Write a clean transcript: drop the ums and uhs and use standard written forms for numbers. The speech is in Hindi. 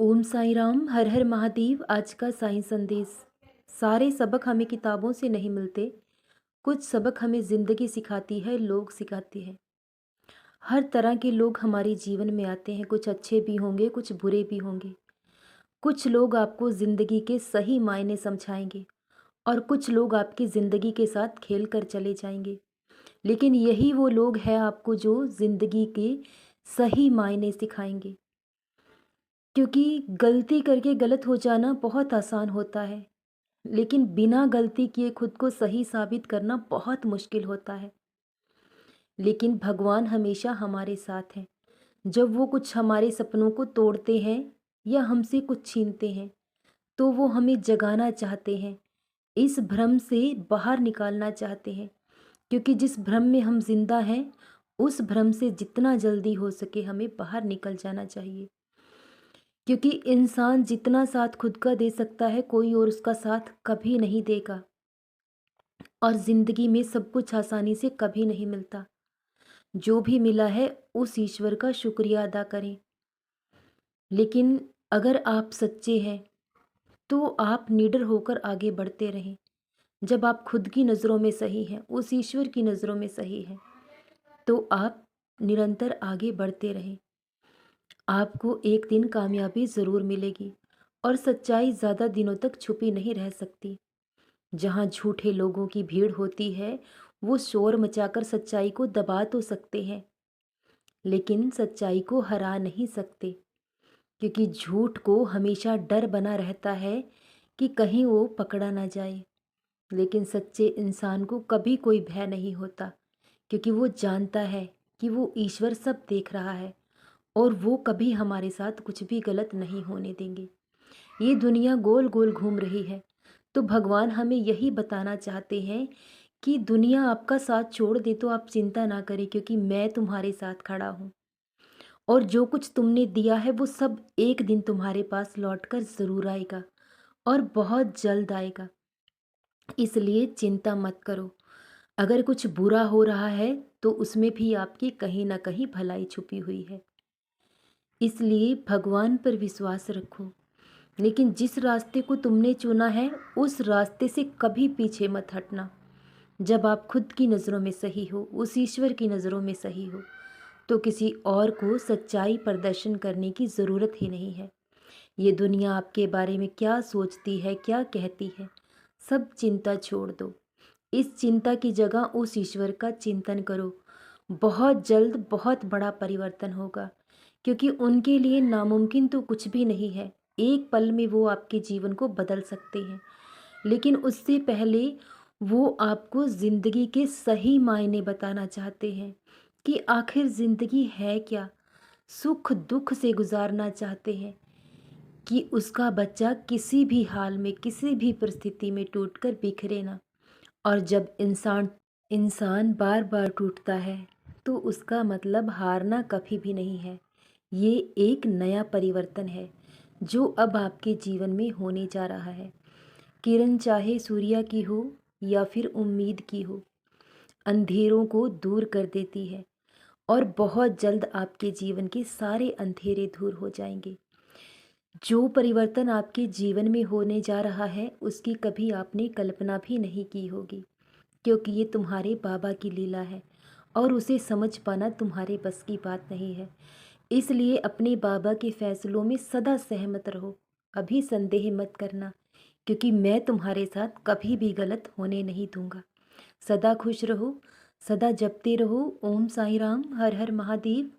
ओम साईं राम, हर हर महादेव। आज का साईं संदेश। सारे सबक हमें किताबों से नहीं मिलते। कुछ सबक हमें ज़िंदगी सिखाती है, लोग सिखाते हैं। हर तरह के लोग हमारे जीवन में आते हैं, कुछ अच्छे भी होंगे, कुछ बुरे भी होंगे। कुछ लोग आपको ज़िंदगी के सही मायने समझाएंगे और कुछ लोग आपकी ज़िंदगी के साथ खेल कर चले जाएंगे। लेकिन यही वो लोग हैं आपको जो ज़िंदगी के सही मायने सिखाएंगे। क्योंकि गलती करके गलत हो जाना बहुत आसान होता है, लेकिन बिना गलती किए खुद को सही साबित करना बहुत मुश्किल होता है। लेकिन भगवान हमेशा हमारे साथ हैं। जब वो कुछ हमारे सपनों को तोड़ते हैं या हमसे कुछ छीनते हैं, तो वो हमें जगाना चाहते हैं, इस भ्रम से बाहर निकालना चाहते हैं। क्योंकि जिस भ्रम में हम जिंदा हैं, उस भ्रम से जितना जल्दी हो सके हमें बाहर निकल जाना चाहिए। क्योंकि इंसान जितना साथ खुद का दे सकता है, कोई और उसका साथ कभी नहीं देगा। और ज़िंदगी में सब कुछ आसानी से कभी नहीं मिलता। जो भी मिला है उस ईश्वर का शुक्रिया अदा करें। लेकिन अगर आप सच्चे हैं तो आप निडर होकर आगे बढ़ते रहें। जब आप खुद की नज़रों में सही हैं, उस ईश्वर की नज़रों में सही हैं, तो आप निरंतर आगे बढ़ते रहें। आपको एक दिन कामयाबी ज़रूर मिलेगी और सच्चाई ज़्यादा दिनों तक छुपी नहीं रह सकती। जहाँ झूठे लोगों की भीड़ होती है, वो शोर मचाकर सच्चाई को दबा तो सकते हैं, लेकिन सच्चाई को हरा नहीं सकते। क्योंकि झूठ को हमेशा डर बना रहता है कि कहीं वो पकड़ा ना जाए। लेकिन सच्चे इंसान को कभी कोई भय नहीं होता, क्योंकि वो जानता है कि वो ईश्वर सब देख रहा है और वो कभी हमारे साथ कुछ भी गलत नहीं होने देंगे। ये दुनिया गोल गोल घूम रही है, तो भगवान हमें यही बताना चाहते हैं कि दुनिया आपका साथ छोड़ दे तो आप चिंता ना करें, क्योंकि मैं तुम्हारे साथ खड़ा हूँ। और जो कुछ तुमने दिया है वो सब एक दिन तुम्हारे पास लौट कर ज़रूर आएगा और बहुत जल्द आएगा। इसलिए चिंता मत करो। अगर कुछ बुरा हो रहा है तो उसमें भी आपकी कहीं ना कहीं भलाई छुपी हुई है। इसलिए भगवान पर विश्वास रखो। लेकिन जिस रास्ते को तुमने चुना है, उस रास्ते से कभी पीछे मत हटना। जब आप खुद की नज़रों में सही हो, उस ईश्वर की नज़रों में सही हो, तो किसी और को सच्चाई प्रदर्शन करने की ज़रूरत ही नहीं है। ये दुनिया आपके बारे में क्या सोचती है, क्या कहती है, सब चिंता छोड़ दो। इस चिंता की जगह उस ईश्वर का चिंतन करो। बहुत जल्द बहुत बड़ा परिवर्तन होगा, क्योंकि उनके लिए नामुमकिन तो कुछ भी नहीं है। एक पल में वो आपके जीवन को बदल सकते हैं, लेकिन उससे पहले वो आपको ज़िंदगी के सही मायने बताना चाहते हैं कि आखिर ज़िंदगी है क्या। सुख दुख से गुजारना चाहते हैं कि उसका बच्चा किसी भी हाल में, किसी भी परिस्थिति में टूटकर बिखरे ना। और जब इंसान इंसान बार बार टूटता है, तो उसका मतलब हारना कभी भी नहीं है। ये एक नया परिवर्तन है जो अब आपके जीवन में होने जा रहा है। किरण चाहे सूर्य की हो या फिर उम्मीद की हो, अंधेरों को दूर कर देती है और बहुत जल्द आपके जीवन के सारे अंधेरे दूर हो जाएंगे। जो परिवर्तन आपके जीवन में होने जा रहा है, उसकी कभी आपने कल्पना भी नहीं की होगी, क्योंकि ये तुम्हारे बाबा की लीला है और उसे समझ पाना तुम्हारे बस की बात नहीं है। इसलिए अपने बाबा के फैसलों में सदा सहमत रहो। कभी संदेह मत करना, क्योंकि मैं तुम्हारे साथ कभी भी गलत होने नहीं दूंगा। सदा खुश रहो, सदा जपते रहो ओम साईं राम, हर हर महादेव।